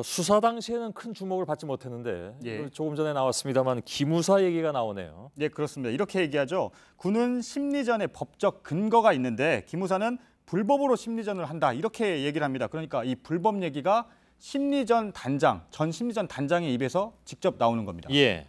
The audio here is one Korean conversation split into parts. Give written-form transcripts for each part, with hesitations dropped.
수사 당시에는 큰 주목을 받지 못했는데 예. 조금 전에 나왔습니다만 기무사 얘기가 나오네요. 네, 그렇습니다. 이렇게 얘기하죠. 군은 심리전에 법적 근거가 있는데 기무사는 불법으로 심리전을 한다. 이렇게 얘기를 합니다. 그러니까 이 불법 얘기가 심리전 단장, 전 심리전 단장의 입에서 직접 나오는 겁니다. 예.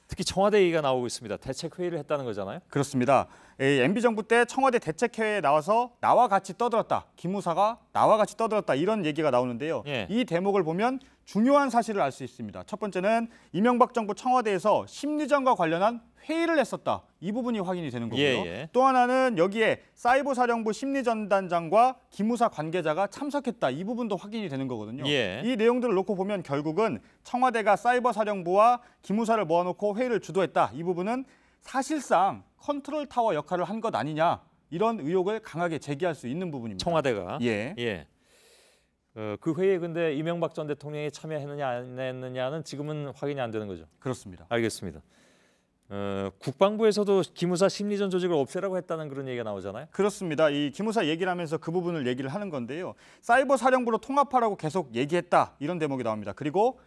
특히 청와대 얘기가 나오고 있습니다. 대책회의를 했다는 거잖아요. 그렇습니다. MB 정부 때 청와대 대책회의에 나와서 나와 같이 떠들었다. 기무사가 나와 같이 떠들었다. 이런 얘기가 나오는데요. 예. 이 대목을 보면 중요한 사실을 알 수 있습니다. 첫 번째는 이명박 정부 청와대에서 심리전과 관련한 회의를 했었다. 이 부분이 확인이 되는 거고요. 예. 또 하나는 여기에 사이버사령부 심리전단장과 기무사 관계자가 참석했다. 이 부분도 확인이 되는 거거든요. 예. 이 내용들을 놓고 보면 결국은 청와대가 사이버사령부와 기무사를 모아놓고 회의를 주도했다. 이 부분은 사실상 컨트롤 타워 역할을 한 것 아니냐. 이런 의혹을 강하게 제기할 수 있는 부분입니다. 청와대가. 예. 예. 그 회의에 근데 이명박 전 대통령이 참여했느냐 안 했느냐는 지금은 확인이 안 되는 거죠. 그렇습니다. 알겠습니다. 국방부에서도 기무사 심리전 조직을 없애라고 했다는 그런 얘기가 나오잖아요. 그렇습니다. 이 기무사 얘기를 하면서 그 부분을 얘기를 하는 건데요. 사이버 사령부로 통합하라고 계속 얘기했다. 이런 대목이 나옵니다. 그리고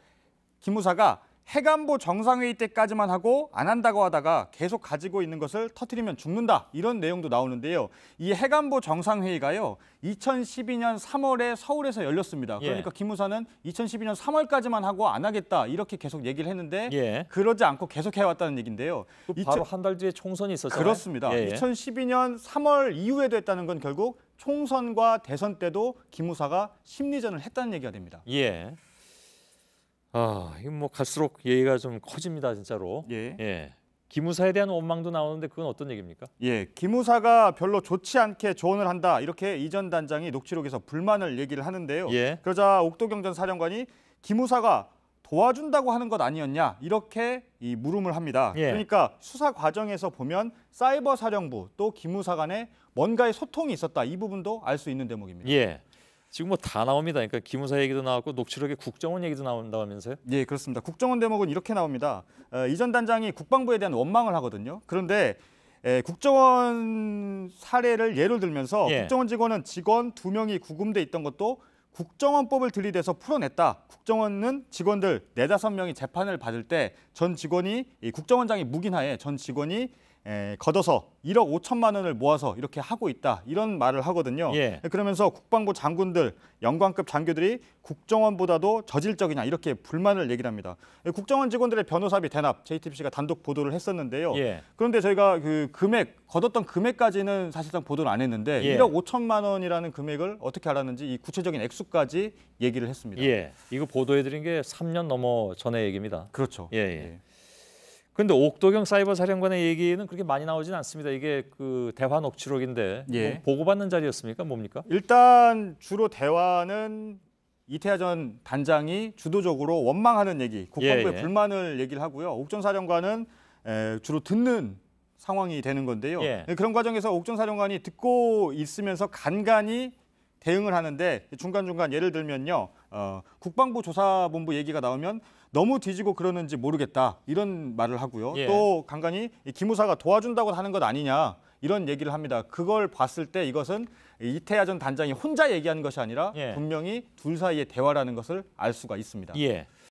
기무사가 해관보 정상회의 때까지만 하고 안 한다고 하다가 계속 가지고 있는 것을 터뜨리면 죽는다. 이런 내용도 나오는데요. 이 해관보 정상회의가요. 2012년 3월에 서울에서 열렸습니다. 그러니까 기무사는 2012년 3월까지만 하고 안 하겠다. 이렇게 계속 얘기를 했는데 그러지 않고 계속 해왔다는 얘기인데요. 바로 한 달 뒤에 총선이 있었잖아요. 그렇습니다. 2012년 3월 이후에도 했다는 건 결국 총선과 대선 때도 기무사가 심리전을 했다는 얘기가 됩니다. 예. 이거 뭐 갈수록 얘기가 좀 커집니다, 진짜로. 예. 기무사에 대한 원망도 나오는데 그건 어떤 얘기입니까? 예, 기무사가 별로 좋지 않게 조언을 한다. 이렇게 이 전 단장이 녹취록에서 불만을 얘기를 하는데요. 그러자 옥도경 전 사령관이 기무사가 도와준다고 하는 것 아니었냐 이렇게 이 물음을 합니다. 그러니까 수사 과정에서 보면 사이버 사령부 또 기무사 간에 뭔가의 소통이 있었다. 이 부분도 알 수 있는 대목입니다. 예. 지금 뭐 다 나옵니다. 그러니까 기무사 얘기도 나왔고 녹취록에 국정원 얘기도 나온다면서요? 예, 그렇습니다. 국정원 대목은 이렇게 나옵니다. 이 전 단장이 국방부에 대한 원망을 하거든요. 그런데 국정원 사례를 예를 들면서 국정원 직원은 직원 2명이 구금돼 있던 것도 국정원법을 들이대서 풀어냈다. 국정원은 직원들 4-5명이 재판을 받을 때 전 직원이 국정원장이 묵인하에 전 직원이 걷어서 1억 5천만 원을 모아서 이렇게 하고 있다. 이런 말을 하거든요. 그러면서 국방부 장군들, 영관급 장교들이 국정원보다도 저질적이냐 이렇게 불만을 얘기를 합니다. 국정원 직원들의 변호사비 대납, JTBC가 단독 보도를 했었는데요. 그런데 저희가 그 금액, 걷었던 금액까지는 사실상 보도를 안 했는데 1억 5천만 원이라는 금액을 어떻게 알았는지 이 구체적인 액수까지 얘기를 했습니다. 이거 보도해드린 게 3년 넘어 전의 얘기입니다. 그렇죠. 그런데 옥도경 사이버 사령관의 얘기는 그렇게 많이 나오진 않습니다. 이게 그 대화 녹취록인데 뭐 보고받는 자리였습니까? 뭡니까? 일단 주로 대화는 이태하 전 단장이 주도적으로 원망하는 얘기, 국방부의 불만을 얘기를 하고요. 옥 전 사령관은 주로 듣는 상황이 되는 건데요. 그런 과정에서 옥 전 사령관이 듣고 있으면서 간간히 대응을 하는데 중간중간 예를 들면요. 국방부 조사본부 얘기가 나오면 너무 뒤지고 그러는지 모르겠다 이런 말을 하고요. 또 간간히 기무사가 도와준다고 하는 것 아니냐 이런 얘기를 합니다. 그걸 봤을 때 이것은 이태하 전 단장이 혼자 얘기하는 것이 아니라 분명히 둘 사이의 대화라는 것을 알 수가 있습니다.